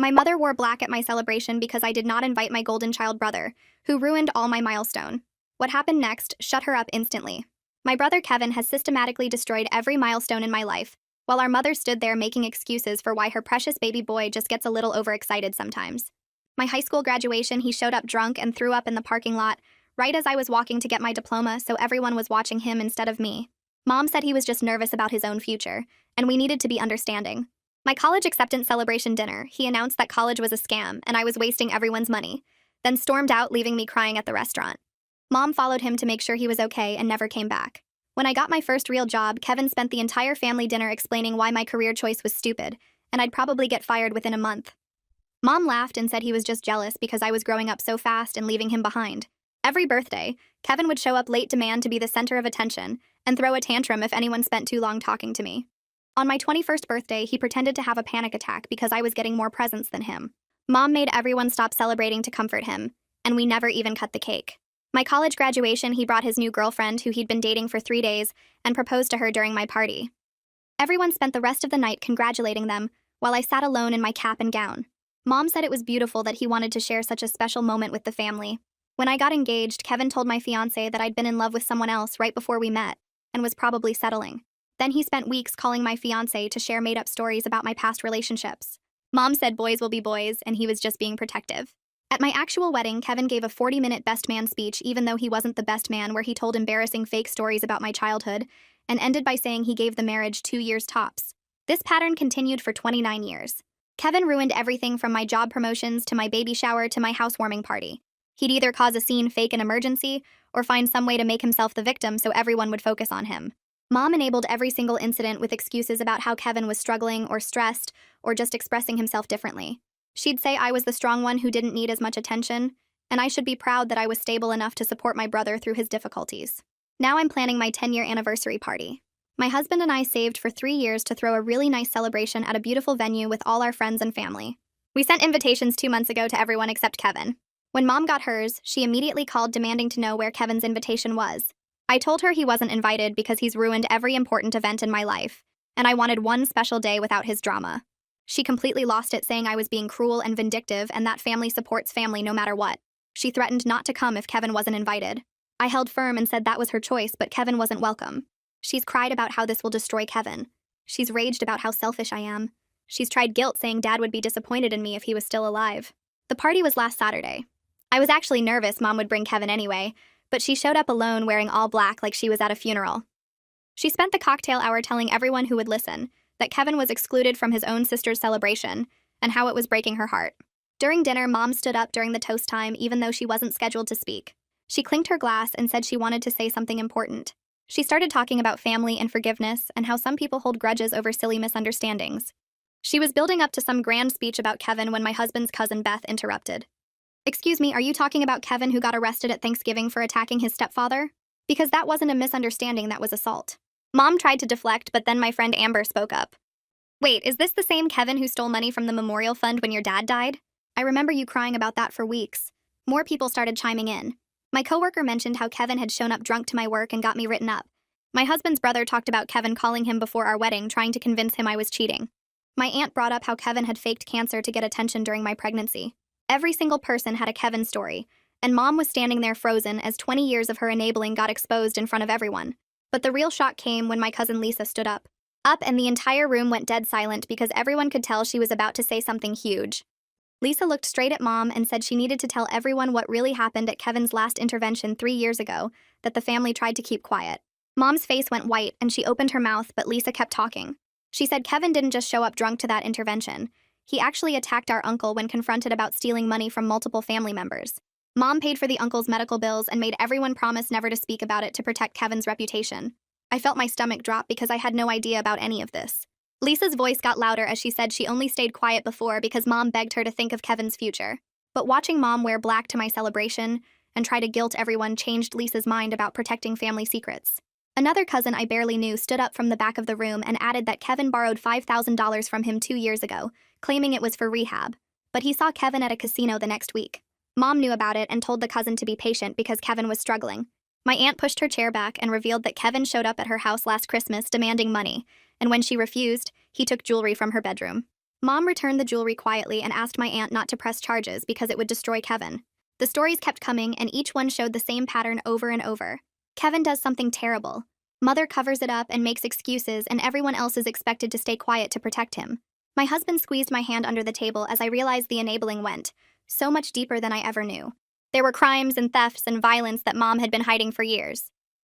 My mother wore black at my celebration because I did not invite my golden child brother, who ruined all my milestone. What happened next shut her up instantly. My brother Kevin has systematically destroyed every milestone in my life, while our mother stood there making excuses for why her precious baby boy just gets a little overexcited sometimes. My high school graduation, he showed up drunk and threw up in the parking lot, right as I was walking to get my diploma, so everyone was watching him instead of me. Mom said he was just nervous about his own future, and we needed to be understanding. My college acceptance celebration dinner, he announced that college was a scam and I was wasting everyone's money, then stormed out, leaving me crying at the restaurant. Mom followed him to make sure he was okay and never came back. When I got my first real job, Kevin spent the entire family dinner explaining why my career choice was stupid, and I'd probably get fired within a month. Mom laughed and said he was just jealous because I was growing up so fast and leaving him behind. Every birthday, Kevin would show up late, demand to be the center of attention, and throw a tantrum if anyone spent too long talking to me. On my 21st birthday, he pretended to have a panic attack because I was getting more presents than him. Mom made everyone stop celebrating to comfort him, and we never even cut the cake. My college graduation, he brought his new girlfriend, who he'd been dating for 3 days, and proposed to her during my party. Everyone spent the rest of the night congratulating them, while I sat alone in my cap and gown. Mom said it was beautiful that he wanted to share such a special moment with the family. When I got engaged, Kevin told my fiancé that I'd been in love with someone else right before we met, and was probably settling. Then he spent weeks calling my fiancé to share made-up stories about my past relationships. Mom said boys will be boys, and he was just being protective. At my actual wedding, Kevin gave a 40-minute best man speech, even though he wasn't the best man, where he told embarrassing fake stories about my childhood, and ended by saying he gave the marriage 2 years tops. This pattern continued for 29 years. Kevin ruined everything from my job promotions to my baby shower to my housewarming party. He'd either cause a scene, fake an emergency, or find some way to make himself the victim so everyone would focus on him. Mom enabled every single incident with excuses about how Kevin was struggling or stressed or just expressing himself differently. She'd say I was the strong one who didn't need as much attention, and I should be proud that I was stable enough to support my brother through his difficulties. Now I'm planning my 10-year anniversary party. My husband and I saved for 3 years to throw a really nice celebration at a beautiful venue with all our friends and family. We sent invitations 2 months ago to everyone except Kevin. When Mom got hers, she immediately called demanding to know where Kevin's invitation was. I told her he wasn't invited because he's ruined every important event in my life, and I wanted one special day without his drama. She completely lost it, saying I was being cruel and vindictive and that family supports family no matter what. She threatened not to come if Kevin wasn't invited. I held firm and said that was her choice, but Kevin wasn't welcome. She's cried about how this will destroy Kevin. She's raged about how selfish I am. She's tried guilt, saying Dad would be disappointed in me if he was still alive. The party was last Saturday. I was actually nervous Mom would bring Kevin anyway, but she showed up alone wearing all black like she was at a funeral. She spent the cocktail hour telling everyone who would listen that Kevin was excluded from his own sister's celebration and how it was breaking her heart. During dinner, Mom stood up during the toast time even though she wasn't scheduled to speak. She clinked her glass and said she wanted to say something important. She started talking about family and forgiveness and how some people hold grudges over silly misunderstandings. She was building up to some grand speech about Kevin when my husband's cousin Beth interrupted. "Excuse me, are you talking about Kevin who got arrested at Thanksgiving for attacking his stepfather? Because that wasn't a misunderstanding, that was assault." Mom tried to deflect, but then my friend Amber spoke up. "Wait, is this the same Kevin who stole money from the memorial fund when your dad died? I remember you crying about that for weeks." More people started chiming in. My coworker mentioned how Kevin had shown up drunk to my work and got me written up. My husband's brother talked about Kevin calling him before our wedding, trying to convince him I was cheating. My aunt brought up how Kevin had faked cancer to get attention during my pregnancy. Every single person had a Kevin story, and Mom was standing there frozen as 20 years of her enabling got exposed in front of everyone. But the real shock came when my cousin Lisa stood up, and the entire room went dead silent because everyone could tell she was about to say something huge. Lisa looked straight at Mom and said she needed to tell everyone what really happened at Kevin's last intervention 3 years ago, that the family tried to keep quiet. Mom's face went white and she opened her mouth, but Lisa kept talking. She said Kevin didn't just show up drunk to that intervention. He actually attacked our uncle when confronted about stealing money from multiple family members. Mom paid for the uncle's medical bills and made everyone promise never to speak about it to protect Kevin's reputation. I felt my stomach drop because I had no idea about any of this. Lisa's voice got louder as she said she only stayed quiet before because Mom begged her to think of Kevin's future. But watching Mom wear black to my celebration and try to guilt everyone changed Lisa's mind about protecting family secrets. Another cousin I barely knew stood up from the back of the room and added that Kevin borrowed $5,000 from him 2 years ago, claiming it was for rehab. But he saw Kevin at a casino the next week. Mom knew about it and told the cousin to be patient because Kevin was struggling. My aunt pushed her chair back and revealed that Kevin showed up at her house last Christmas demanding money, and when she refused, he took jewelry from her bedroom. Mom returned the jewelry quietly and asked my aunt not to press charges because it would destroy Kevin. The stories kept coming, and each one showed the same pattern over and over. Kevin does something terrible. Mother covers it up and makes excuses, and everyone else is expected to stay quiet to protect him. My husband squeezed my hand under the table as I realized the enabling went so much deeper than I ever knew. There were crimes and thefts and violence that Mom had been hiding for years.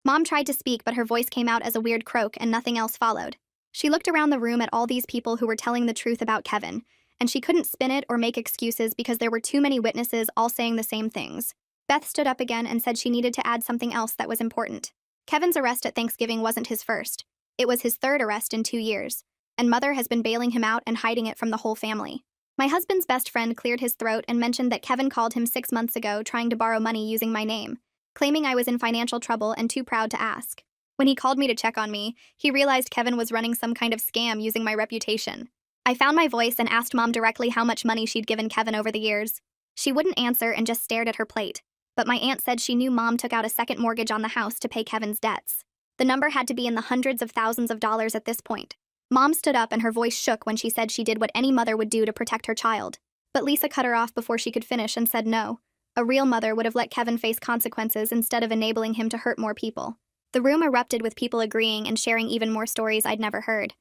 Mom tried to speak, but her voice came out as a weird croak and nothing else followed. She looked around the room at all these people who were telling the truth about Kevin, and she couldn't spin it or make excuses because there were too many witnesses all saying the same things. Beth stood up again and said she needed to add something else that was important. Kevin's arrest at Thanksgiving wasn't his first. It was his third arrest in 2 years, and Mother has been bailing him out and hiding it from the whole family. My husband's best friend cleared his throat and mentioned that Kevin called him 6 months ago trying to borrow money using my name, claiming I was in financial trouble and too proud to ask. When he called me to check on me, he realized Kevin was running some kind of scam using my reputation. I found my voice and asked Mom directly how much money she'd given Kevin over the years. She wouldn't answer and just stared at her plate, but my aunt said she knew Mom took out a second mortgage on the house to pay Kevin's debts. The number had to be in the hundreds of thousands of dollars at this point. Mom stood up and her voice shook when she said she did what any mother would do to protect her child. But Lisa cut her off before she could finish and said no. A real mother would have let Kevin face consequences instead of enabling him to hurt more people. The room erupted with people agreeing and sharing even more stories I'd never heard.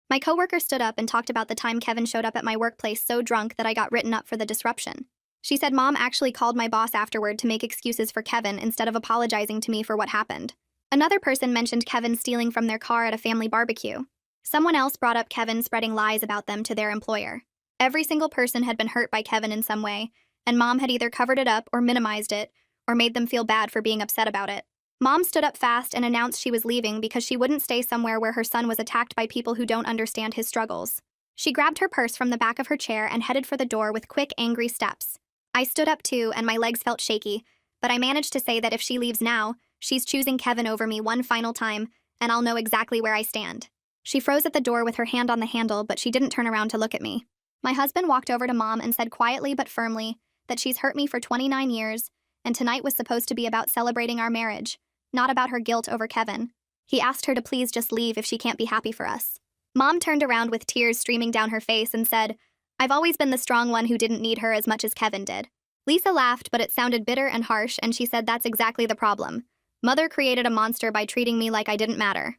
My coworker stood up and talked about the time Kevin showed up at my workplace so drunk that I got written up for the disruption. She said Mom actually called my boss afterward to make excuses for Kevin instead of apologizing to me for what happened. Another person mentioned Kevin stealing from their car at a family barbecue. Someone else brought up Kevin spreading lies about them to their employer. Every single person had been hurt by Kevin in some way, and Mom had either covered it up or minimized it, or made them feel bad for being upset about it. Mom stood up fast and announced she was leaving because she wouldn't stay somewhere where her son was attacked by people who don't understand his struggles. She grabbed her purse from the back of her chair and headed for the door with quick, angry steps. I stood up too, and my legs felt shaky, but I managed to say that if she leaves now, she's choosing Kevin over me one final time, and I'll know exactly where I stand. She froze at the door with her hand on the handle, but she didn't turn around to look at me. My husband walked over to Mom and said quietly but firmly that she's hurt me for 29 years, and tonight was supposed to be about celebrating our marriage, not about her guilt over Kevin. He asked her to please just leave if she can't be happy for us. Mom turned around with tears streaming down her face and said, "I've always been the strong one who didn't need her as much as Kevin did." Lisa laughed, but it sounded bitter and harsh, and she said that's exactly the problem. Mother created a monster by treating me like I didn't matter.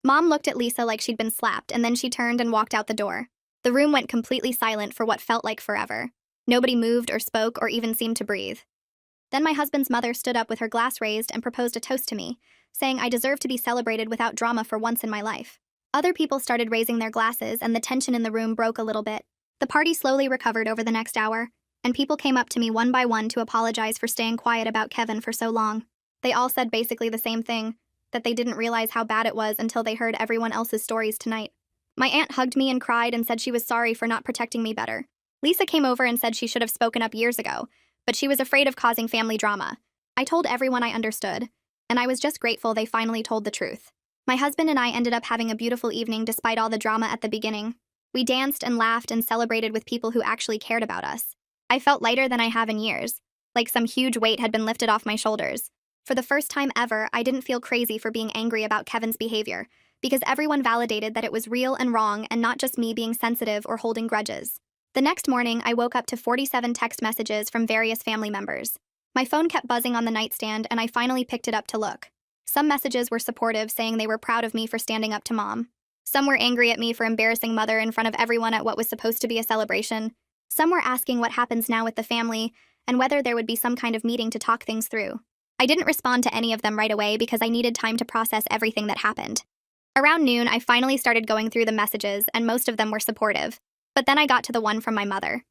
Mom looked at Lisa like she'd been slapped, and then she turned and walked out the door. The room went completely silent for what felt like forever. Nobody moved or spoke or even seemed to breathe. Then my husband's mother stood up with her glass raised and proposed a toast to me, saying I deserve to be celebrated without drama for once in my life. Other people started raising their glasses, and the tension in the room broke a little bit. The party slowly recovered over the next hour, and people came up to me one by one to apologize for staying quiet about Kevin for so long. They all said basically the same thing, that they didn't realize how bad it was until they heard everyone else's stories tonight. My aunt hugged me and cried and said she was sorry for not protecting me better. Lisa came over and said she should have spoken up years ago, but she was afraid of causing family drama. I told everyone I understood, and I was just grateful they finally told the truth. My husband and I ended up having a beautiful evening despite all the drama at the beginning. We danced and laughed and celebrated with people who actually cared about us. I felt lighter than I have in years, like some huge weight had been lifted off my shoulders. For the first time ever, I didn't feel crazy for being angry about Kevin's behavior, because everyone validated that it was real and wrong and not just me being sensitive or holding grudges. The next morning, I woke up to 47 text messages from various family members. My phone kept buzzing on the nightstand, and I finally picked it up to look. Some messages were supportive, saying they were proud of me for standing up to Mom. Some were angry at me for embarrassing Mother in front of everyone at what was supposed to be a celebration. Some were asking what happens now with the family, and whether there would be some kind of meeting to talk things through. I didn't respond to any of them right away because I needed time to process everything that happened. Around noon, I finally started going through the messages, and most of them were supportive. But then I got to the one from my mother.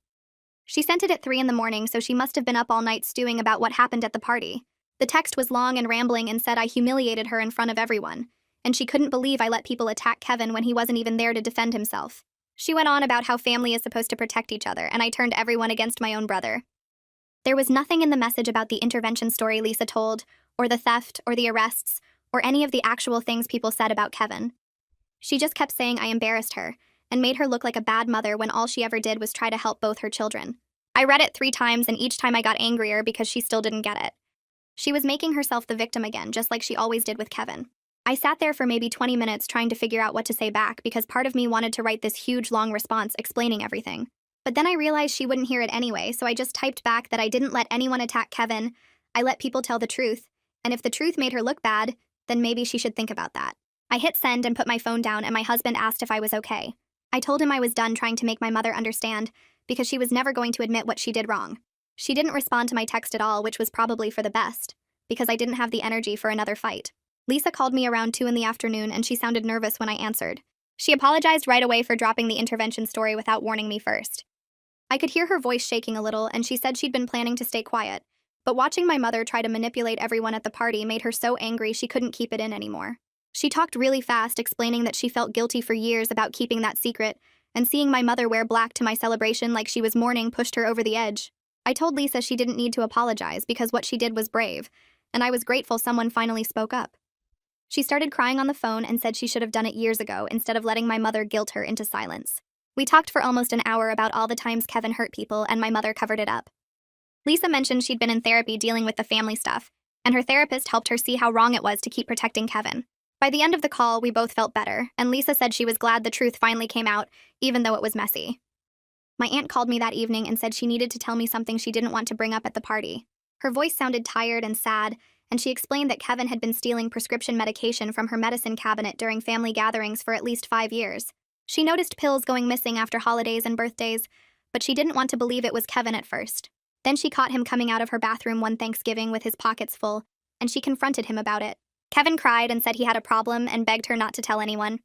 She sent it at 3 in the morning, so she must have been up all night stewing about what happened at the party. The text was long and rambling and said I humiliated her in front of everyone, and she couldn't believe I let people attack Kevin when he wasn't even there to defend himself. She went on about how family is supposed to protect each other, and I turned everyone against my own brother. There was nothing in the message about the intervention story Lisa told, or the theft, or the arrests, or any of the actual things people said about Kevin. She just kept saying I embarrassed her, and made her look like a bad mother when all she ever did was try to help both her children. I read it 3 times, and each time I got angrier because she still didn't get it. She was making herself the victim again, just like she always did with Kevin. I sat there for maybe 20 minutes trying to figure out what to say back because part of me wanted to write this huge long response explaining everything. But then I realized she wouldn't hear it anyway, so I just typed back that I didn't let anyone attack Kevin. I let people tell the truth, and if the truth made her look bad, then maybe she should think about that. I hit send and put my phone down, and my husband asked if I was okay. I told him I was done trying to make my mother understand because she was never going to admit what she did wrong. She didn't respond to my text at all, which was probably for the best, because I didn't have the energy for another fight. Lisa called me around 2 in the afternoon, and she sounded nervous when I answered. She apologized right away for dropping the intervention story without warning me first. I could hear her voice shaking a little, and she said she'd been planning to stay quiet, but watching my mother try to manipulate everyone at the party made her so angry she couldn't keep it in anymore. She talked really fast, explaining that she felt guilty for years about keeping that secret, and seeing my mother wear black to my celebration like she was mourning pushed her over the edge. I told Lisa she didn't need to apologize because what she did was brave, and I was grateful someone finally spoke up. She started crying on the phone and said she should have done it years ago instead of letting my mother guilt her into silence. We talked for almost an hour about all the times Kevin hurt people, and my mother covered it up. Lisa mentioned she'd been in therapy dealing with the family stuff, and her therapist helped her see how wrong it was to keep protecting Kevin. By the end of the call, we both felt better, and Lisa said she was glad the truth finally came out, even though it was messy. My aunt called me that evening and said she needed to tell me something she didn't want to bring up at the party. Her voice sounded tired and sad, and she explained that Kevin had been stealing prescription medication from her medicine cabinet during family gatherings for at least 5 years. She noticed pills going missing after holidays and birthdays, but she didn't want to believe it was Kevin at first. Then she caught him coming out of her bathroom one Thanksgiving with his pockets full, and she confronted him about it. Kevin cried and said he had a problem and begged her not to tell anyone.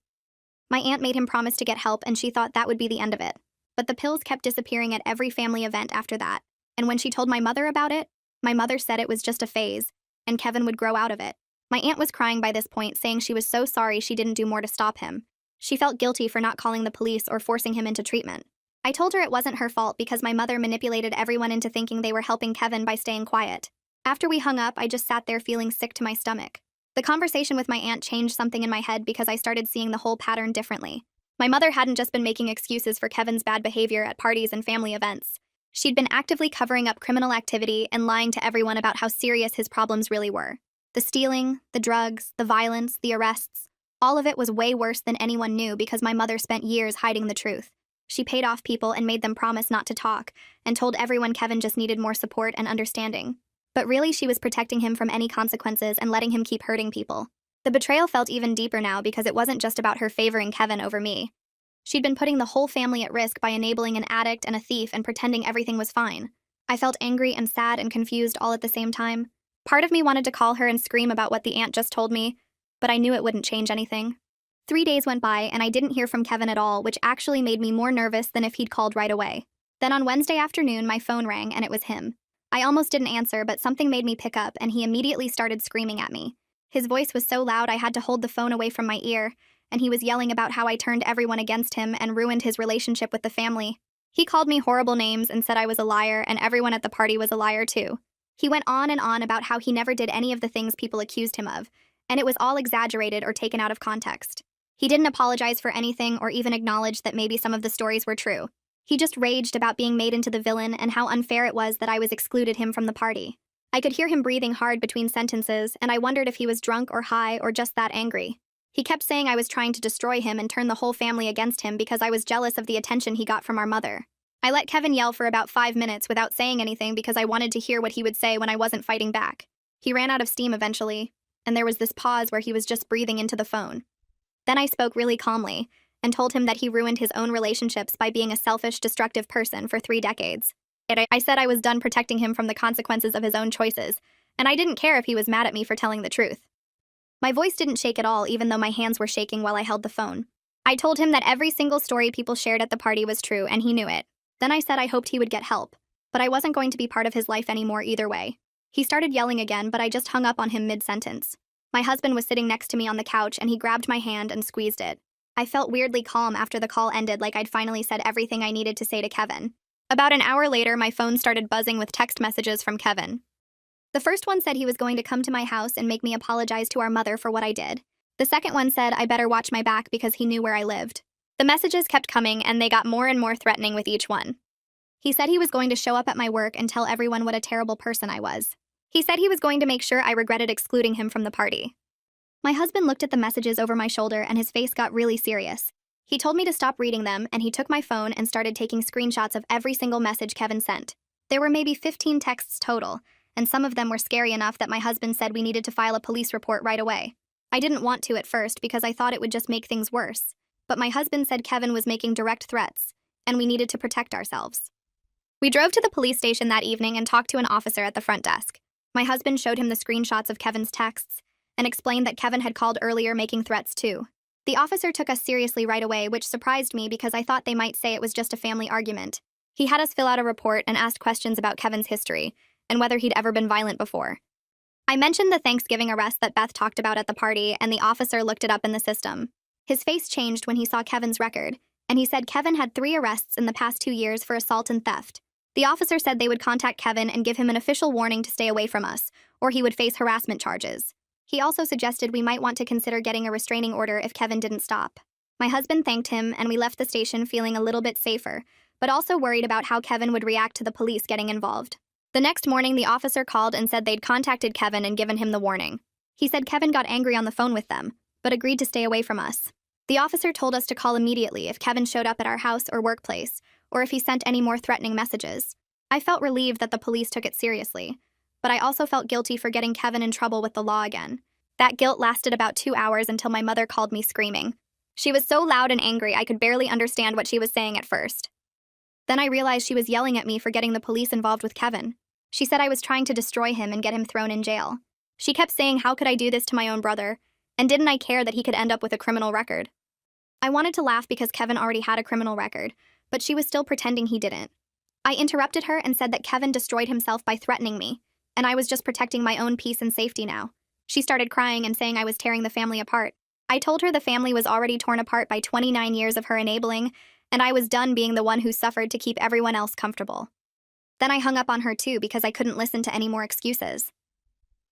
My aunt made him promise to get help, and she thought that would be the end of it. But the pills kept disappearing at every family event after that, and when she told my mother about it, my mother said it was just a phase, and Kevin would grow out of it. My aunt was crying by this point, saying she was so sorry she didn't do more to stop him. She felt guilty for not calling the police or forcing him into treatment. I told her it wasn't her fault because my mother manipulated everyone into thinking they were helping Kevin by staying quiet. After we hung up, I just sat there feeling sick to my stomach. The conversation with my aunt changed something in my head because I started seeing the whole pattern differently. My mother hadn't just been making excuses for Kevin's bad behavior at parties and family events. She'd been actively covering up criminal activity and lying to everyone about how serious his problems really were. The stealing, the drugs, the violence, the arrests, all of it was way worse than anyone knew because my mother spent years hiding the truth. She paid off people and made them promise not to talk, and told everyone Kevin just needed more support and understanding. But really, she was protecting him from any consequences and letting him keep hurting people. The betrayal felt even deeper now because it wasn't just about her favoring Kevin over me. She'd been putting the whole family at risk by enabling an addict and a thief and pretending everything was fine. I felt angry and sad and confused all at the same time. Part of me wanted to call her and scream about what the aunt just told me, but I knew it wouldn't change anything. 3 days went by and I didn't hear from Kevin at all, which actually made me more nervous than if he'd called right away. Then on Wednesday afternoon, my phone rang and it was him. I almost didn't answer, but something made me pick up and he immediately started screaming at me. His voice was so loud I had to hold the phone away from my ear, and he was yelling about how I turned everyone against him and ruined his relationship with the family. He called me horrible names and said I was a liar, and everyone at the party was a liar too. He went on and on about how he never did any of the things people accused him of, and it was all exaggerated or taken out of context. He didn't apologize for anything or even acknowledge that maybe some of the stories were true. He just raged about being made into the villain and how unfair it was that I was excluded him from the party. I could hear him breathing hard between sentences, and I wondered if he was drunk or high or just that angry. He kept saying I was trying to destroy him and turn the whole family against him because I was jealous of the attention he got from our mother. I let Kevin yell for about 5 minutes without saying anything because I wanted to hear what he would say when I wasn't fighting back. He ran out of steam eventually, and there was this pause where he was just breathing into the phone. Then I spoke really calmly and told him that he ruined his own relationships by being a selfish, destructive person for 3 decades. I said I was done protecting him from the consequences of his own choices, and I didn't care if he was mad at me for telling the truth. My voice didn't shake at all, even though my hands were shaking while I held the phone. I told him that every single story people shared at the party was true, and he knew it. Then I said I hoped he would get help, but I wasn't going to be part of his life anymore either way. He started yelling again, but I just hung up on him mid-sentence. My husband was sitting next to me on the couch, and he grabbed my hand and squeezed it. I felt weirdly calm after the call ended, like I'd finally said everything I needed to say to Kevin. About an hour later, my phone started buzzing with text messages from Kevin. The first one said he was going to come to my house and make me apologize to our mother for what I did. The second one said I better watch my back because he knew where I lived. The messages kept coming, and they got more and more threatening with each one. He said he was going to show up at my work and tell everyone what a terrible person I was. He said he was going to make sure I regretted excluding him from the party. My husband looked at the messages over my shoulder and his face got really serious. He told me to stop reading them, and he took my phone and started taking screenshots of every single message Kevin sent. There were maybe 15 texts total, and some of them were scary enough that my husband said we needed to file a police report right away. I didn't want to at first because I thought it would just make things worse, but my husband said Kevin was making direct threats, and we needed to protect ourselves. We drove to the police station that evening and talked to an officer at the front desk. My husband showed him the screenshots of Kevin's texts and explained that Kevin had called earlier making threats too. The officer took us seriously right away, which surprised me because I thought they might say it was just a family argument. He had us fill out a report and asked questions about Kevin's history and whether he'd ever been violent before. I mentioned the Thanksgiving arrest that Beth talked about at the party, and the officer looked it up in the system. His face changed when he saw Kevin's record, and he said Kevin had 3 arrests in the past 2 years for assault and theft. The officer said they would contact Kevin and give him an official warning to stay away from us, or he would face harassment charges. He also suggested we might want to consider getting a restraining order if Kevin didn't stop. My husband thanked him, and we left the station feeling a little bit safer, but also worried about how Kevin would react to the police getting involved. The next morning, the officer called and said they'd contacted Kevin and given him the warning. He said Kevin got angry on the phone with them, but agreed to stay away from us. The officer told us to call immediately if Kevin showed up at our house or workplace, or if he sent any more threatening messages. I felt relieved that the police took it seriously, but I also felt guilty for getting Kevin in trouble with the law again. That guilt lasted about 2 hours until my mother called me screaming. She was so loud and angry I could barely understand what she was saying at first. Then I realized she was yelling at me for getting the police involved with Kevin. She said I was trying to destroy him and get him thrown in jail. She kept saying how could I do this to my own brother, and didn't I care that he could end up with a criminal record. I wanted to laugh because Kevin already had a criminal record, but she was still pretending he didn't. I interrupted her and said that Kevin destroyed himself by threatening me, and I was just protecting my own peace and safety now. She started crying and saying I was tearing the family apart. I told her the family was already torn apart by 29 years of her enabling, and I was done being the one who suffered to keep everyone else comfortable. Then I hung up on her too because I couldn't listen to any more excuses.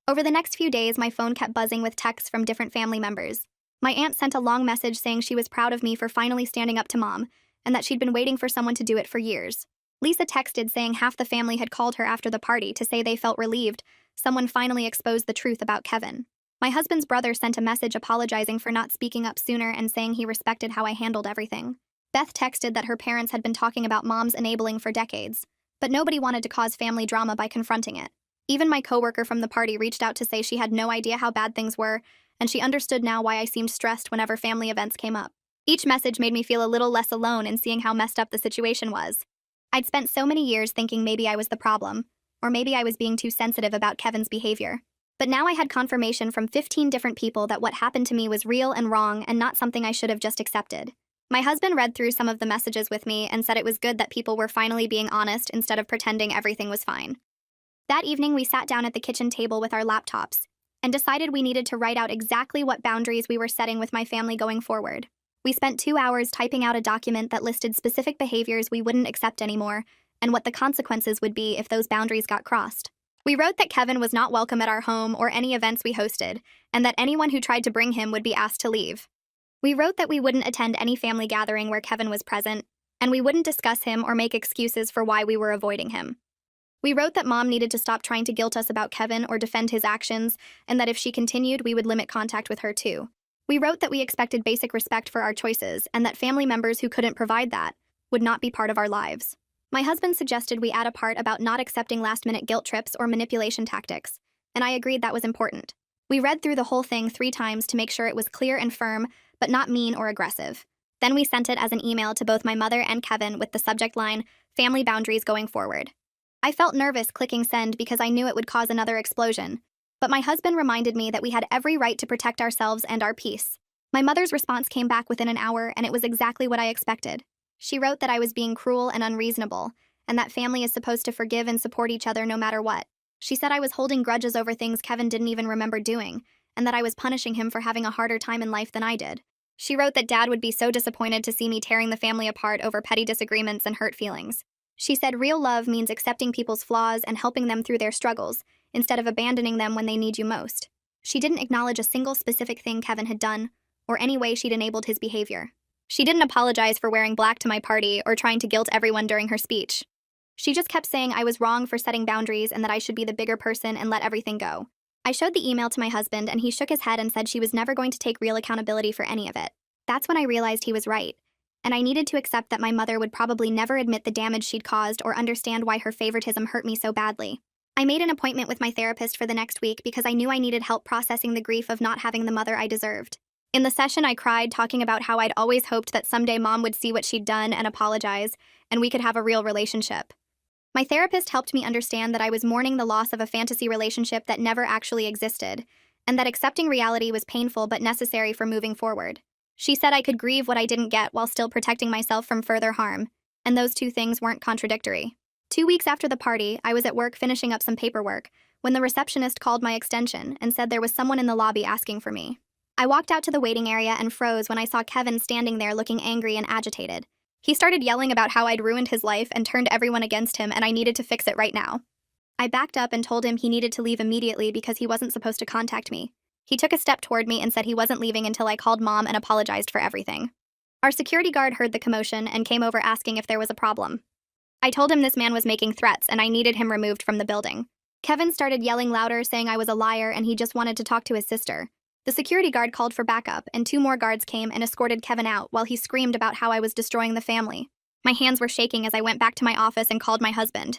Over the next few days, my phone kept buzzing with texts from different family members. My aunt sent a long message saying she was proud of me for finally standing up to Mom, and that she'd been waiting for someone to do it for years. Lisa texted saying half the family had called her after the party to say they felt relieved someone finally exposed the truth about Kevin. My husband's brother sent a message apologizing for not speaking up sooner and saying he respected how I handled everything. Beth texted that her parents had been talking about Mom's enabling for decades, but nobody wanted to cause family drama by confronting it. Even my coworker from the party reached out to say she had no idea how bad things were, and she understood now why I seemed stressed whenever family events came up. Each message made me feel a little less alone in seeing how messed up the situation was. I'd spent so many years thinking maybe I was the problem, or maybe I was being too sensitive about Kevin's behavior. But now I had confirmation from 15 different people that what happened to me was real and wrong and not something I should have just accepted. My husband read through some of the messages with me and said it was good that people were finally being honest instead of pretending everything was fine. That evening, we sat down at the kitchen table with our laptops and decided we needed to write out exactly what boundaries we were setting with my family going forward. We spent 2 hours typing out a document that listed specific behaviors we wouldn't accept anymore and what the consequences would be if those boundaries got crossed. We wrote that Kevin was not welcome at our home or any events we hosted, and that anyone who tried to bring him would be asked to leave. We wrote that we wouldn't attend any family gathering where Kevin was present, and we wouldn't discuss him or make excuses for why we were avoiding him. We wrote that Mom needed to stop trying to guilt us about Kevin or defend his actions, and that if she continued, we would limit contact with her too. We wrote that we expected basic respect for our choices, and that family members who couldn't provide that would not be part of our lives. My husband suggested we add a part about not accepting last-minute guilt trips or manipulation tactics, and I agreed that was important. We read through the whole thing 3 times to make sure it was clear and firm, but not mean or aggressive. Then we sent it as an email to both my mother and Kevin with the subject line, "Family boundaries going forward." I felt nervous clicking send because I knew it would cause another explosion, but my husband reminded me that we had every right to protect ourselves and our peace. My mother's response came back within an hour, and it was exactly what I expected. She wrote that I was being cruel and unreasonable, and that family is supposed to forgive and support each other no matter what. She said I was holding grudges over things Kevin didn't even remember doing, and that I was punishing him for having a harder time in life than I did. She wrote that Dad would be so disappointed to see me tearing the family apart over petty disagreements and hurt feelings. She said real love means accepting people's flaws and helping them through their struggles, instead of abandoning them when they need you most. She didn't acknowledge a single specific thing Kevin had done, or any way she'd enabled his behavior. She didn't apologize for wearing black to my party or trying to guilt everyone during her speech. She just kept saying I was wrong for setting boundaries and that I should be the bigger person and let everything go. I showed the email to my husband, and he shook his head and said she was never going to take real accountability for any of it. That's when I realized he was right, and I needed to accept that my mother would probably never admit the damage she'd caused or understand why her favoritism hurt me so badly. I made an appointment with my therapist for the next week because I knew I needed help processing the grief of not having the mother I deserved. In the session, I cried, talking about how I'd always hoped that someday Mom would see what she'd done and apologize, and we could have a real relationship. My therapist helped me understand that I was mourning the loss of a fantasy relationship that never actually existed, and that accepting reality was painful but necessary for moving forward. She said I could grieve what I didn't get while still protecting myself from further harm, and those two things weren't contradictory. 2 weeks after the party, I was at work finishing up some paperwork when the receptionist called my extension and said there was someone in the lobby asking for me. I walked out to the waiting area and froze when I saw Kevin standing there looking angry and agitated. He started yelling about how I'd ruined his life and turned everyone against him, and I needed to fix it right now. I backed up and told him he needed to leave immediately because he wasn't supposed to contact me. He took a step toward me and said he wasn't leaving until I called Mom and apologized for everything. Our security guard heard the commotion and came over asking if there was a problem. I told him this man was making threats and I needed him removed from the building. Kevin started yelling louder, saying I was a liar and he just wanted to talk to his sister. The security guard called for backup, and 2 more guards came and escorted Kevin out while he screamed about how I was destroying the family. My hands were shaking as I went back to my office and called my husband.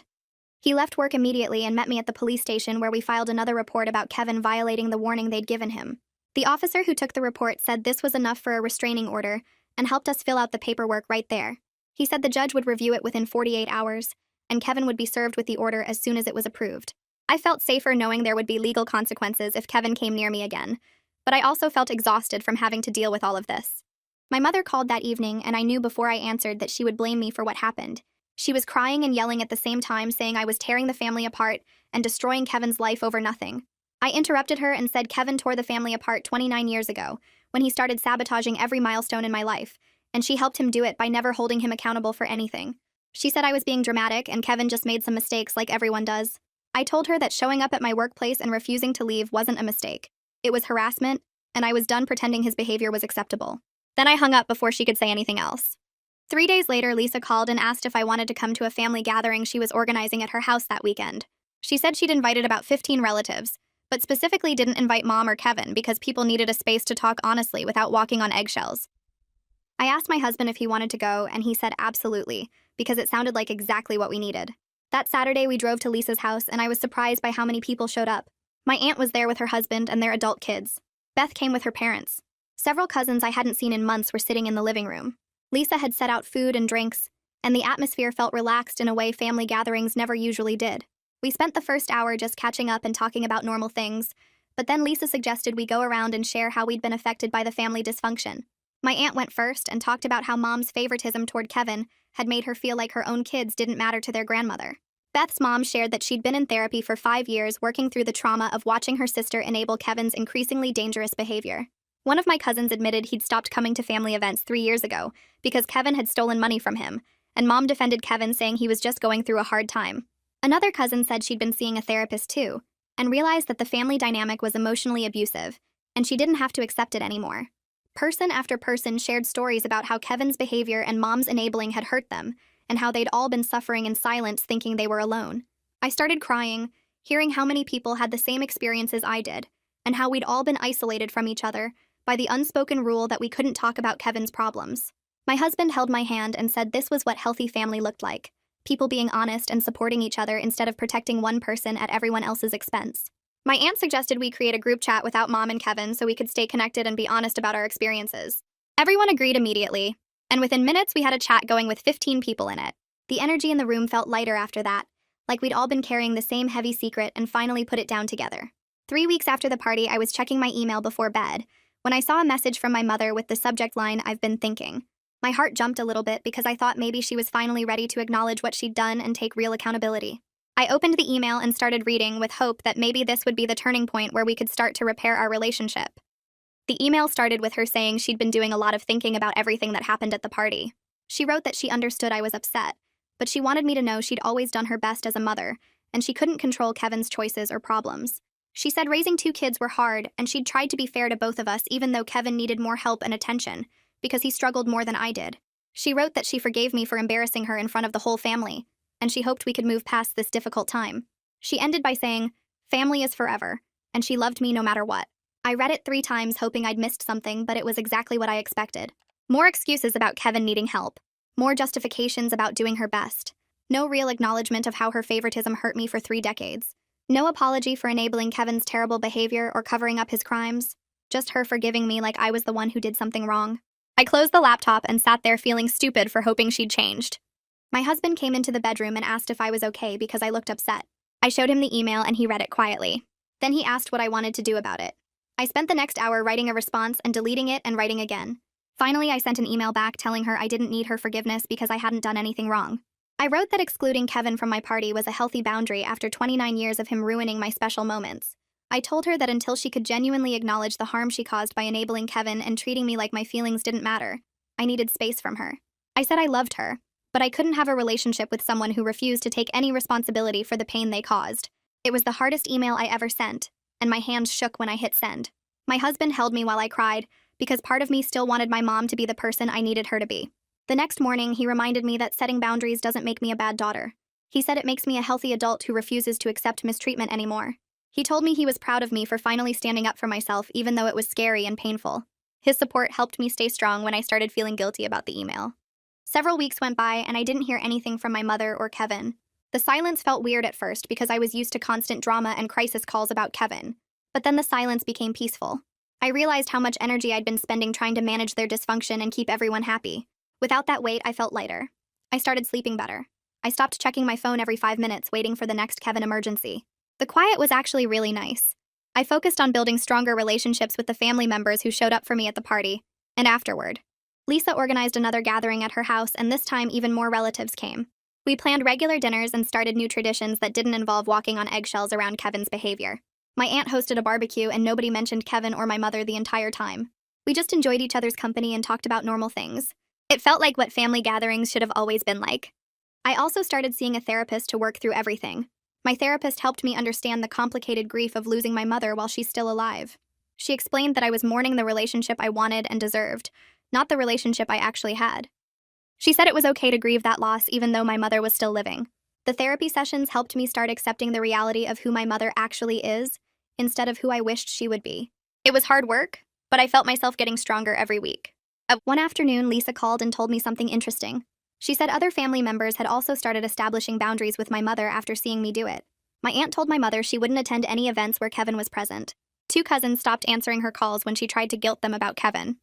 He left work immediately and met me at the police station, where we filed another report about Kevin violating the warning they'd given him. The officer who took the report said this was enough for a restraining order and helped us fill out the paperwork right there. He said the judge would review it within 48 hours, and Kevin would be served with the order as soon as it was approved. I felt safer knowing there would be legal consequences if Kevin came near me again, but I also felt exhausted from having to deal with all of this. My mother called that evening, and I knew before I answered that she would blame me for what happened. She was crying and yelling at the same time, saying I was tearing the family apart and destroying Kevin's life over nothing. I interrupted her and said Kevin tore the family apart 29 years ago, when he started sabotaging every milestone in my life, and she helped him do it by never holding him accountable for anything. She said I was being dramatic and Kevin just made some mistakes like everyone does. I told her that showing up at my workplace and refusing to leave wasn't a mistake. It was harassment, and I was done pretending his behavior was acceptable. Then I hung up before she could say anything else. 3 days later, Lisa called and asked if I wanted to come to a family gathering she was organizing at her house that weekend. She said she'd invited about 15 relatives, but specifically didn't invite Mom or Kevin because people needed a space to talk honestly without walking on eggshells. I asked my husband if he wanted to go, and he said absolutely, because it sounded like exactly what we needed. That Saturday, we drove to Lisa's house, and I was surprised by how many people showed up. My aunt was there with her husband and their adult kids. Beth came with her parents. Several cousins I hadn't seen in months were sitting in the living room. Lisa had set out food and drinks, and the atmosphere felt relaxed in a way family gatherings never usually did. We spent the first hour just catching up and talking about normal things, but then Lisa suggested we go around and share how we'd been affected by the family dysfunction. My aunt went first and talked about how Mom's favoritism toward Kevin had made her feel like her own kids didn't matter to their grandmother. Beth's mom shared that she'd been in therapy for 5 years, working through the trauma of watching her sister enable Kevin's increasingly dangerous behavior. One of my cousins admitted he'd stopped coming to family events 3 years ago because Kevin had stolen money from him, and Mom defended Kevin, saying he was just going through a hard time. Another cousin said she'd been seeing a therapist too, and realized that the family dynamic was emotionally abusive, and she didn't have to accept it anymore. Person after person shared stories about how Kevin's behavior and Mom's enabling had hurt them, and how they'd all been suffering in silence, thinking they were alone. I started crying, hearing how many people had the same experiences I did, and how we'd all been isolated from each other by the unspoken rule that we couldn't talk about Kevin's problems. My husband held my hand and said this was what healthy family looked like, people being honest and supporting each other instead of protecting one person at everyone else's expense. My aunt suggested we create a group chat without Mom and Kevin so we could stay connected and be honest about our experiences. Everyone agreed immediately, and within minutes we had a chat going with 15 people in it. The energy in the room felt lighter after that, like we'd all been carrying the same heavy secret and finally put it down together. 3 weeks after the party, I was checking my email before bed when I saw a message from my mother with the subject line, "I've been thinking." My heart jumped a little bit because I thought maybe she was finally ready to acknowledge what she'd done and take real accountability. I opened the email and started reading with hope that maybe this would be the turning point where we could start to repair our relationship. The email started with her saying she'd been doing a lot of thinking about everything that happened at the party. She wrote that she understood I was upset, but she wanted me to know she'd always done her best as a mother, and she couldn't control Kevin's choices or problems. She said raising 2 kids were hard, and she'd tried to be fair to both of us even though Kevin needed more help and attention, because he struggled more than I did. She wrote that she forgave me for embarrassing her in front of the whole family, and she hoped we could move past this difficult time. She ended by saying, "Family is forever, and she loved me no matter what. I read it 3 times hoping I'd missed something, but it was exactly what I expected. More excuses about Kevin needing help. More justifications about doing her best. No real acknowledgement of how her favoritism hurt me for 3 decades. No apology for enabling Kevin's terrible behavior or covering up his crimes. Just her forgiving me like I was the one who did something wrong. I closed the laptop and sat there feeling stupid for hoping she'd changed. My husband came into the bedroom and asked if I was okay because I looked upset. I showed him the email and he read it quietly. Then he asked what I wanted to do about it. I spent the next hour writing a response and deleting it and writing again. Finally, I sent an email back telling her I didn't need her forgiveness because I hadn't done anything wrong. I wrote that excluding Kevin from my party was a healthy boundary after 29 years of him ruining my special moments. I told her that until she could genuinely acknowledge the harm she caused by enabling Kevin and treating me like my feelings didn't matter, I needed space from her. I said I loved her, but I couldn't have a relationship with someone who refused to take any responsibility for the pain they caused. It was the hardest email I ever sent, and my hands shook when I hit send. My husband held me while I cried, because part of me still wanted my mom to be the person I needed her to be. The next morning, he reminded me that setting boundaries doesn't make me a bad daughter. He said it makes me a healthy adult who refuses to accept mistreatment anymore. He told me he was proud of me for finally standing up for myself even though it was scary and painful. His support helped me stay strong when I started feeling guilty about the email. Several weeks went by and I didn't hear anything from my mother or Kevin. The silence felt weird at first because I was used to constant drama and crisis calls about Kevin. But then the silence became peaceful. I realized how much energy I'd been spending trying to manage their dysfunction and keep everyone happy. Without that weight, I felt lighter. I started sleeping better. I stopped checking my phone every 5 minutes waiting for the next Kevin emergency. The quiet was actually really nice. I focused on building stronger relationships with the family members who showed up for me at the party, and afterward. Lisa organized another gathering at her house, and this time even more relatives came. We planned regular dinners and started new traditions that didn't involve walking on eggshells around Kevin's behavior. My aunt hosted a barbecue and nobody mentioned Kevin or my mother the entire time. We just enjoyed each other's company and talked about normal things. It felt like what family gatherings should have always been like. I also started seeing a therapist to work through everything. My therapist helped me understand the complicated grief of losing my mother while she's still alive. She explained that I was mourning the relationship I wanted and deserved, not the relationship I actually had. She said it was okay to grieve that loss even though my mother was still living. The therapy sessions helped me start accepting the reality of who my mother actually is, instead of who I wished she would be. It was hard work, but I felt myself getting stronger every week. One afternoon, Lisa called and told me something interesting. She said other family members had also started establishing boundaries with my mother after seeing me do it. My aunt told my mother she wouldn't attend any events where Kevin was present. 2 cousins stopped answering her calls when she tried to guilt them about Kevin.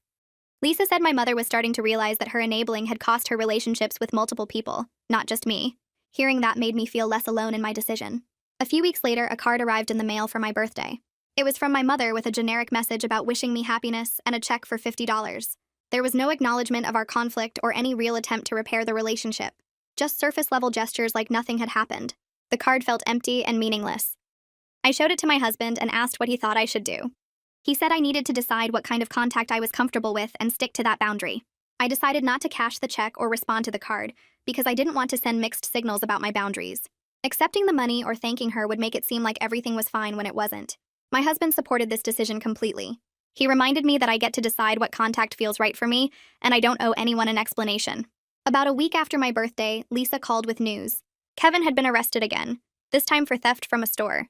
Lisa said my mother was starting to realize that her enabling had cost her relationships with multiple people, not just me. Hearing that made me feel less alone in my decision. A few weeks later, a card arrived in the mail for my birthday. It was from my mother with a generic message about wishing me happiness and a check for $50. There was no acknowledgement of our conflict or any real attempt to repair the relationship. Just surface-level gestures like nothing had happened. The card felt empty and meaningless. I showed it to my husband and asked what he thought I should do. He said I needed to decide what kind of contact I was comfortable with and stick to that boundary. I decided not to cash the check or respond to the card because I didn't want to send mixed signals about my boundaries. Accepting the money or thanking her would make it seem like everything was fine when it wasn't. My husband supported this decision completely. He reminded me that I get to decide what contact feels right for me, and I don't owe anyone an explanation. About a week after my birthday, Lisa called with news. Kevin had been arrested again, this time for theft from a store.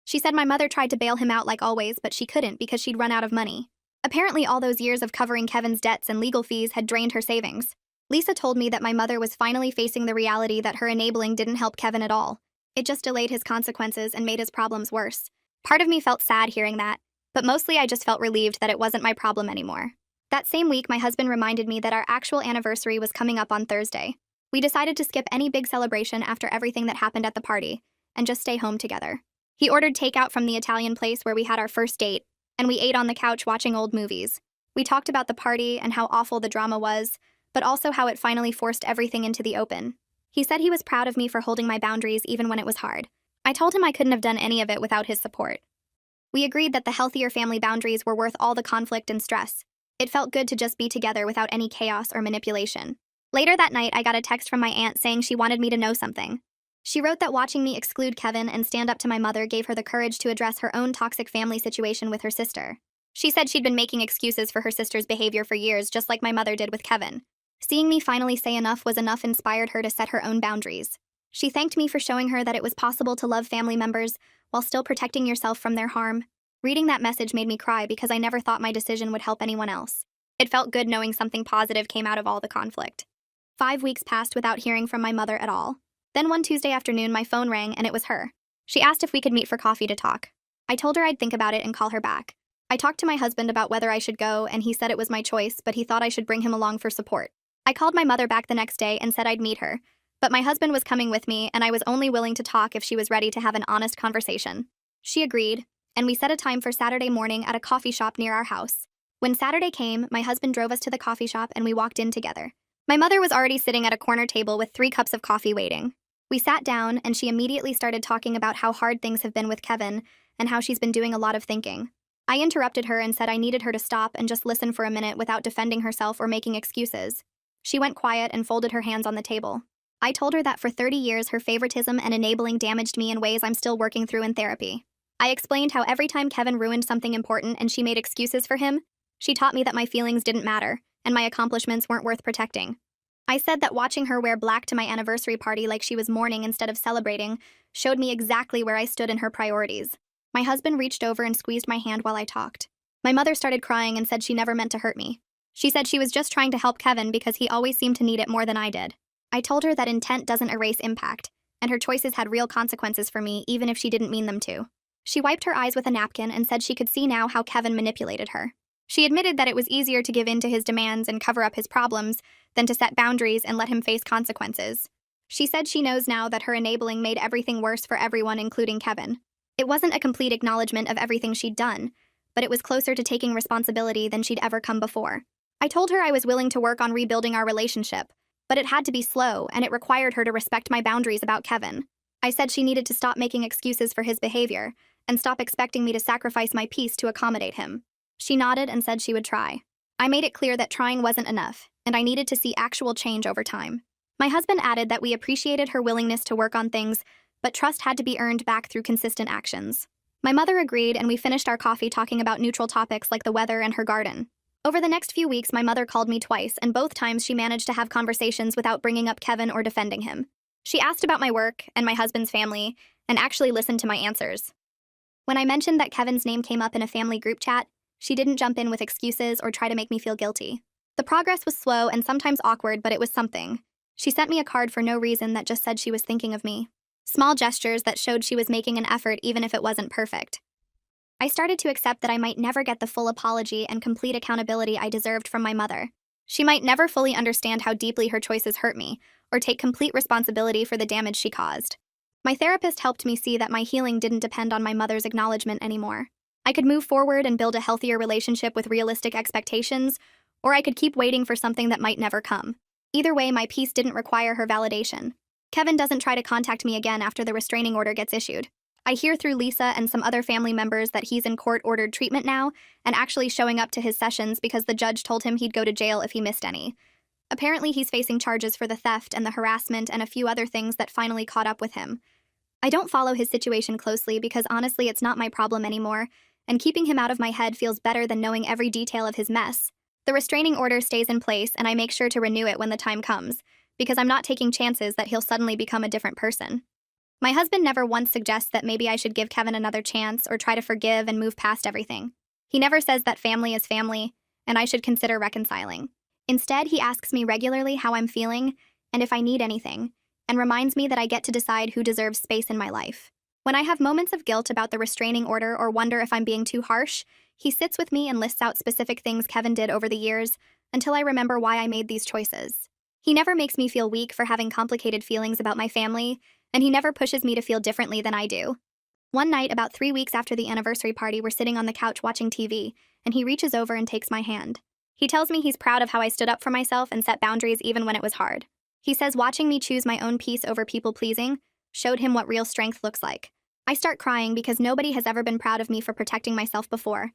She said my mother tried to bail him out like always, but she couldn't because she'd run out of money. Apparently, all those years of covering Kevin's debts and legal fees had drained her savings. Lisa told me that my mother was finally facing the reality that her enabling didn't help Kevin at all. It just delayed his consequences and made his problems worse. Part of me felt sad hearing that, but mostly I just felt relieved that it wasn't my problem anymore. That same week, my husband reminded me that our actual anniversary was coming up on Thursday. We decided to skip any big celebration after everything that happened at the party, and just stay home together. He ordered takeout from the Italian place where we had our first date, and we ate on the couch watching old movies. We talked about the party and how awful the drama was, but also how it finally forced everything into the open. He said he was proud of me for holding my boundaries even when it was hard. I told him I couldn't have done any of it without his support. We agreed that the healthier family boundaries were worth all the conflict and stress. It felt good to just be together without any chaos or manipulation. Later that night, I got a text from my aunt saying she wanted me to know something. She wrote that watching me exclude Kevin and stand up to my mother gave her the courage to address her own toxic family situation with her sister. She said she'd been making excuses for her sister's behavior for years, just like my mother did with Kevin. Seeing me finally say enough was enough inspired her to set her own boundaries. She thanked me for showing her that it was possible to love family members while still protecting yourself from their harm. Reading that message made me cry because I never thought my decision would help anyone else. It felt good knowing something positive came out of all the conflict. 5 weeks passed without hearing from my mother at all. Then one Tuesday afternoon, my phone rang and it was her. She asked if we could meet for coffee to talk. I told her I'd think about it and call her back. I talked to my husband about whether I should go, and he said it was my choice, but he thought I should bring him along for support. I called my mother back the next day and said I'd meet her, but my husband was coming with me and I was only willing to talk if she was ready to have an honest conversation. She agreed, and we set a time for Saturday morning at a coffee shop near our house. When Saturday came, my husband drove us to the coffee shop and we walked in together. My mother was already sitting at a corner table with 3 cups of coffee waiting. We sat down and she immediately started talking about how hard things have been with Kevin and how she's been doing a lot of thinking. I interrupted her and said I needed her to stop and just listen for a minute without defending herself or making excuses. She went quiet and folded her hands on the table. I told her that for 30 years her favoritism and enabling damaged me in ways I'm still working through in therapy. I explained how every time Kevin ruined something important and she made excuses for him, she taught me that my feelings didn't matter and my accomplishments weren't worth protecting. I said that watching her wear black to my anniversary party like she was mourning instead of celebrating showed me exactly where I stood in her priorities. My husband reached over and squeezed my hand while I talked. My mother started crying and said she never meant to hurt me. She said she was just trying to help Kevin because he always seemed to need it more than I did. I told her that intent doesn't erase impact, and her choices had real consequences for me even if she didn't mean them to. She wiped her eyes with a napkin and said she could see now how Kevin manipulated her. She admitted that it was easier to give in to his demands and cover up his problems than to set boundaries and let him face consequences. She said she knows now that her enabling made everything worse for everyone, including Kevin. It wasn't a complete acknowledgement of everything she'd done, but it was closer to taking responsibility than she'd ever come before. I told her I was willing to work on rebuilding our relationship, but it had to be slow and it required her to respect my boundaries about Kevin. I said she needed to stop making excuses for his behavior and stop expecting me to sacrifice my peace to accommodate him. She nodded and said she would try. I made it clear that trying wasn't enough, and I needed to see actual change over time. My husband added that we appreciated her willingness to work on things, but trust had to be earned back through consistent actions. My mother agreed, and we finished our coffee talking about neutral topics like the weather and her garden. Over the next few weeks, my mother called me twice, and both times she managed to have conversations without bringing up Kevin or defending him. She asked about my work and my husband's family, and actually listened to my answers. When I mentioned that Kevin's name came up in a family group chat, she didn't jump in with excuses or try to make me feel guilty. The progress was slow and sometimes awkward, but it was something. She sent me a card for no reason that just said she was thinking of me. Small gestures that showed she was making an effort even if it wasn't perfect. I started to accept that I might never get the full apology and complete accountability I deserved from my mother. She might never fully understand how deeply her choices hurt me, or take complete responsibility for the damage she caused. My therapist helped me see that my healing didn't depend on my mother's acknowledgement anymore. I could move forward and build a healthier relationship with realistic expectations, or I could keep waiting for something that might never come. Either way, my peace didn't require her validation. Kevin doesn't try to contact me again after the restraining order gets issued. I hear through Lisa and some other family members that he's in court-ordered treatment now and actually showing up to his sessions because the judge told him he'd go to jail if he missed any. Apparently, he's facing charges for the theft and the harassment and a few other things that finally caught up with him. I don't follow his situation closely because honestly it's not my problem anymore, and keeping him out of my head feels better than knowing every detail of his mess. The restraining order stays in place and I make sure to renew it when the time comes, because I'm not taking chances that he'll suddenly become a different person. My husband never once suggests that maybe I should give Kevin another chance or try to forgive and move past everything. He never says that family is family, and I should consider reconciling. Instead, he asks me regularly how I'm feeling and if I need anything, and reminds me that I get to decide who deserves space in my life. When I have moments of guilt about the restraining order or wonder if I'm being too harsh, he sits with me and lists out specific things Kevin did over the years until I remember why I made these choices. He never makes me feel weak for having complicated feelings about my family, and he never pushes me to feel differently than I do. One night, about 3 weeks after the anniversary party, we're sitting on the couch watching TV, and he reaches over and takes my hand. He tells me he's proud of how I stood up for myself and set boundaries even when it was hard. He says watching me choose my own peace over people-pleasing showed him what real strength looks like. I start crying because nobody has ever been proud of me for protecting myself before,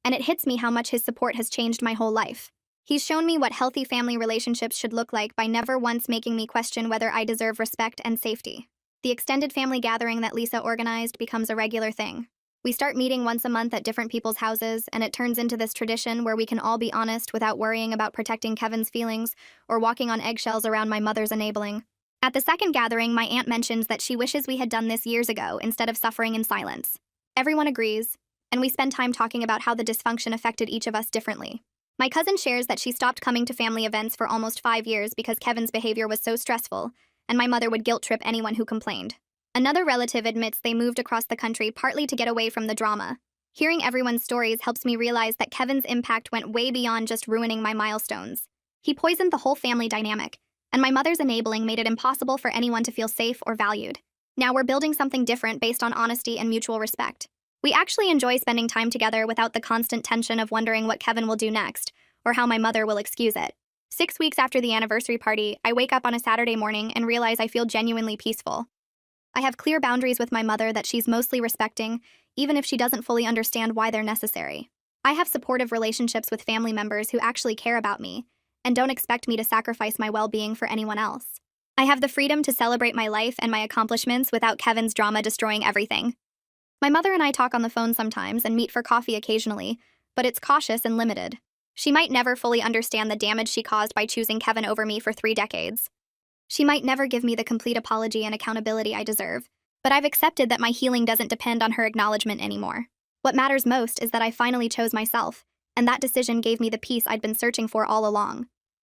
and it hits me how much his support has changed my whole life. He's shown me what healthy family relationships should look like by never once making me question whether I deserve respect and safety. The extended family gathering that Lisa organized becomes a regular thing. We start meeting once a month at different people's houses, and it turns into this tradition where we can all be honest without worrying about protecting Kevin's feelings or walking on eggshells around my mother's enabling. At the second gathering, my aunt mentions that she wishes we had done this years ago instead of suffering in silence. Everyone agrees, and we spend time talking about how the dysfunction affected each of us differently. My cousin shares that she stopped coming to family events for almost 5 years because Kevin's behavior was so stressful, and my mother would guilt trip anyone who complained. Another relative admits they moved across the country partly to get away from the drama. Hearing everyone's stories helps me realize that Kevin's impact went way beyond just ruining my milestones. He poisoned the whole family dynamic, and my mother's enabling made it impossible for anyone to feel safe or valued. Now we're building something different based on honesty and mutual respect. We actually enjoy spending time together without the constant tension of wondering what Kevin will do next, or how my mother will excuse it. 6 weeks after the anniversary party, I wake up on a Saturday morning and realize I feel genuinely peaceful. I have clear boundaries with my mother that she's mostly respecting, even if she doesn't fully understand why they're necessary. I have supportive relationships with family members who actually care about me, and don't expect me to sacrifice my well-being for anyone else. I have the freedom to celebrate my life and my accomplishments without Kevin's drama destroying everything. My mother and I talk on the phone sometimes and meet for coffee occasionally, but it's cautious and limited. She might never fully understand the damage she caused by choosing Kevin over me for 3 decades. She might never give me the complete apology and accountability I deserve, but I've accepted that my healing doesn't depend on her acknowledgement anymore. What matters most is that I finally chose myself, and that decision gave me the peace I'd been searching for all along.